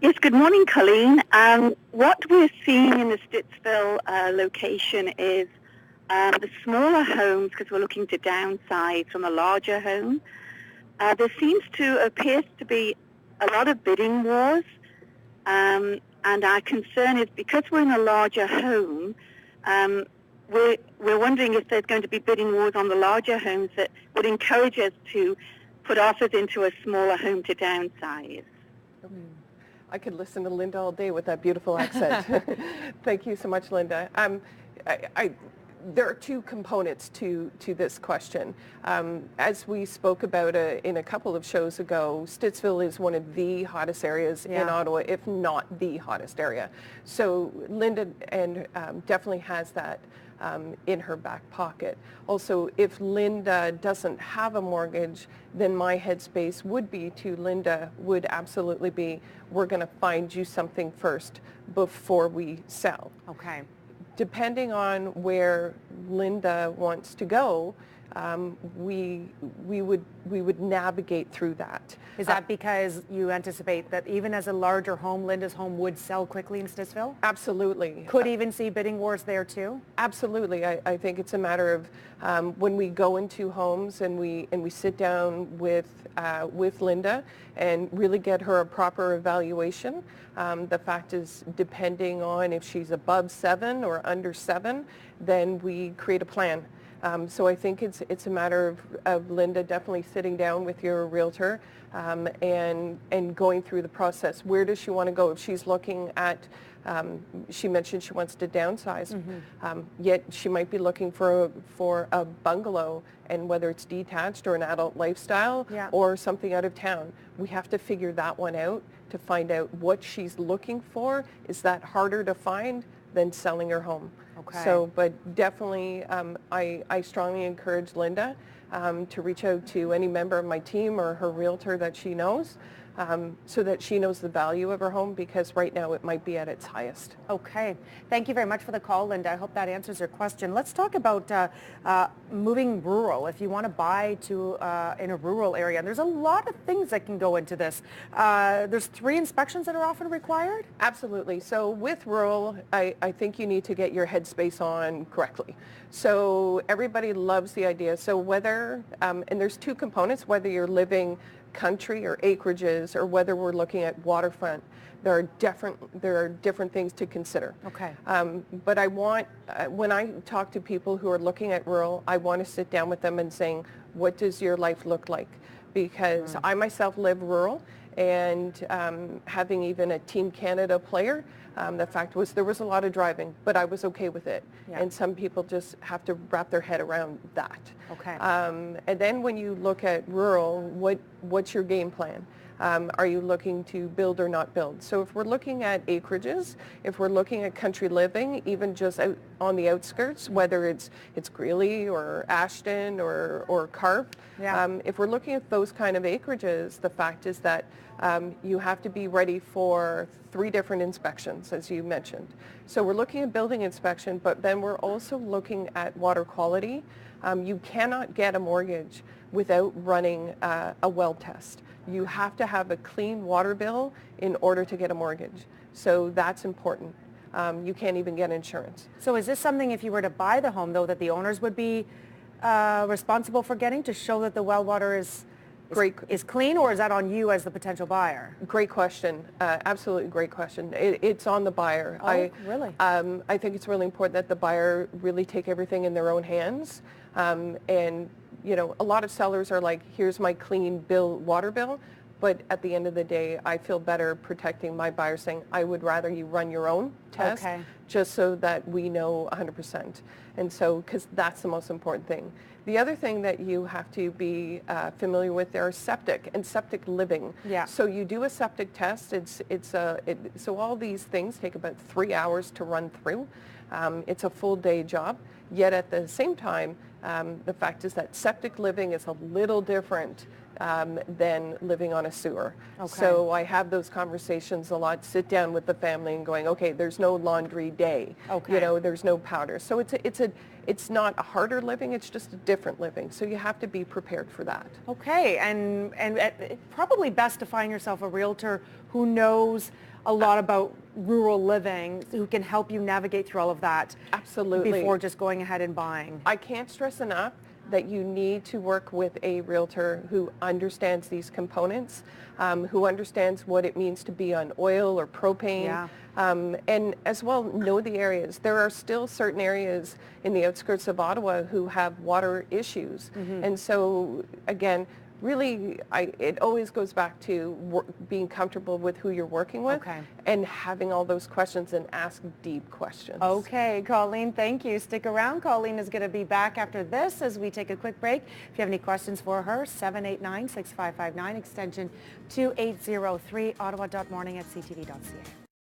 Yes, good morning, Colleen. What we're seeing in the Stittsville location is the smaller homes, because we're looking to downsize from a larger home. There appears to be a lot of bidding wars, and our concern is because we're in a larger home, we're wondering if there's going to be bidding wars on the larger homes that would encourage us to put offers into a smaller home to downsize. I could listen to Linda all day with that beautiful accent. Thank you so much, Linda. There are two components to this question. As we spoke about in a couple of shows ago, Stittsville is one of the hottest areas in Ottawa, if not the hottest area. So Linda definitely has that in her back pocket. Also, if Linda doesn't have a mortgage, then my headspace would be to Linda would absolutely be, we're going to find you something first before we sell. Okay. Depending on where Linda wants to go, we would navigate through that. Is that because you anticipate that even as a larger home, Linda's home would sell quickly in Stittsville? Absolutely. Could even see bidding wars there too? Absolutely. I think it's a matter of when we go into homes and we sit down with Linda and really get her a proper evaluation. The fact is, depending on if she's above 7 or under 7, then we create a plan. So I think it's a matter of Linda definitely sitting down with your realtor and going through the process. Where does she want to go? If she's looking at, she mentioned she wants to downsize, yet she might be looking for a bungalow, and whether it's detached or an adult lifestyle or something out of town. We have to figure that one out to find out what she's looking for. Is that harder to find than selling her home? Okay. So, but definitely, I strongly encourage Linda to reach out to any member of my team or her realtor that she knows, so that she knows the value of her home, because right now it might be at its highest. Okay. Thank you very much for the call, Linda. I hope that answers your question. Let's talk about moving rural. If you want to buy in a rural area, and there's a lot of things that can go into this. There's 3 inspections that are often required? Absolutely. So with rural, I think you need to get your headspace on correctly. So everybody loves the idea. So whether, and there's 2 components, whether you're living country or acreages, or whether we're looking at waterfront, there are different things to consider. Okay. But I want, when I talk to people who are looking at rural, I want to sit down with them and saying, what does your life look like? Because I myself live rural, and having even a Team Canada player, the fact was there was a lot of driving, but I was okay with it. Yeah. And some people just have to wrap their head around that. Okay. And then when you look at rural, what's your game plan? Are you looking to build or not build? So if we're looking at acreages, if we're looking at country living, even just out on the outskirts, whether it's Greeley or Ashton or Carp, if we're looking at those kind of acreages, the fact is that you have to be ready for 3 different inspections, as you mentioned. So we're looking at building inspection, but then we're also looking at water quality. You cannot get a mortgage without running a well test. You have to have a clean water bill in order to get a mortgage. So that's important. You can't even get insurance. So is this something, if you were to buy the home, though, that the owners would be responsible for getting to show that the well water is clean, or is that on you as the potential buyer? Great question. Absolutely great question. It's on the buyer. Oh, really? I think it's really important that the buyer really take everything in their own hands. And, you know, a lot of sellers are like, here's my clean water bill. But at the end of the day, I feel better protecting my buyer, saying, I would rather you run your own test, just so that we know 100%. And so, because that's the most important thing. The other thing that you have to be familiar with are septic and septic living. Yeah. So you do a septic test. So all these things take about 3 hours to run through. It's a full day job. Yet at the same time, the fact is that septic living is a little different than living on a sewer. Okay. So I have those conversations a lot, sit down with the family and going, okay, there's no laundry day. Okay. You know, there's no powder. So it's not a harder living, it's just a different living. So you have to be prepared for that. Okay, and probably best to find yourself a realtor who knows a lot about rural living who can help you navigate through all of that. Absolutely. Before just going ahead and buying. I can't stress enough that you need to work with a realtor who understands these components, who understands what it means to be on oil or propane, and as well know the areas. There are still certain areas in the outskirts of Ottawa who have water issues. And so, again, really, it always goes back to being comfortable with who you're working with and having all those questions and ask deep questions. Okay, Colleen, thank you. Stick around. Colleen is going to be back after this as we take a quick break. If you have any questions for her, 789-6559, extension 2803, ottawa.morning@ctv.ca.